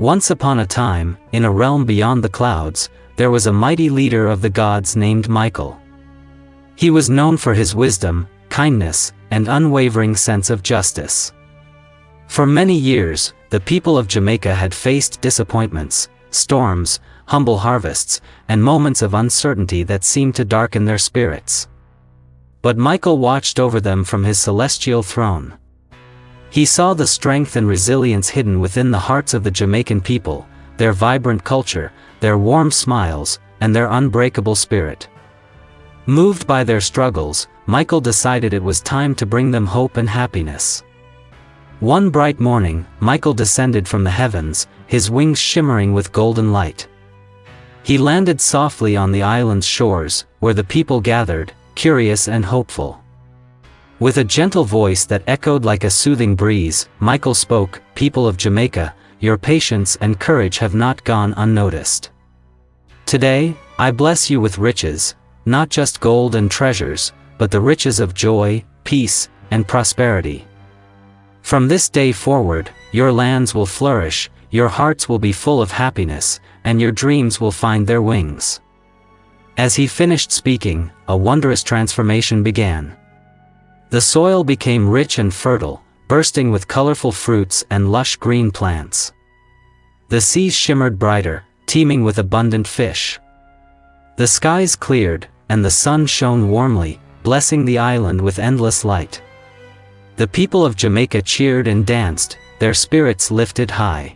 Once upon a time, in a realm beyond the clouds, there was a mighty leader of the gods named Michael. He was known for his wisdom, kindness, and unwavering sense of justice. For many years, the people of Jamaica had faced disappointments, storms, humble harvests, and moments of uncertainty that seemed to darken their spirits. But Michael watched over them from his celestial throne. He saw the strength and resilience hidden within the hearts of the Jamaican people, their vibrant culture, their warm smiles, and their unbreakable spirit. Moved by their struggles, Michael decided it was time to bring them hope and happiness. One bright morning, Michael descended from the heavens, his wings shimmering with golden light. He landed softly on the island's shores, where the people gathered, curious and hopeful. With a gentle voice that echoed like a soothing breeze, Michael spoke, "People of Jamaica, your patience and courage have not gone unnoticed. Today, I bless you with riches, not just gold and treasures, but the riches of joy, peace, and prosperity. From this day forward, your lands will flourish, your hearts will be full of happiness, and your dreams will find their wings." As he finished speaking, a wondrous transformation began. The soil became rich and fertile, bursting with colorful fruits and lush green plants. The seas shimmered brighter, teeming with abundant fish. The skies cleared, and the sun shone warmly, blessing the island with endless light. The people of Jamaica cheered and danced, their spirits lifted high.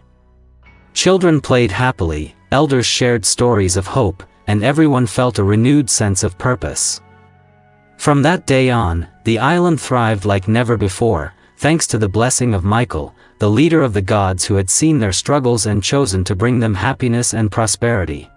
Children played happily, elders shared stories of hope, and everyone felt a renewed sense of purpose. From that day on, the island thrived like never before, thanks to the blessing of Michael, the leader of the gods who had seen their struggles and chosen to bring them happiness and prosperity.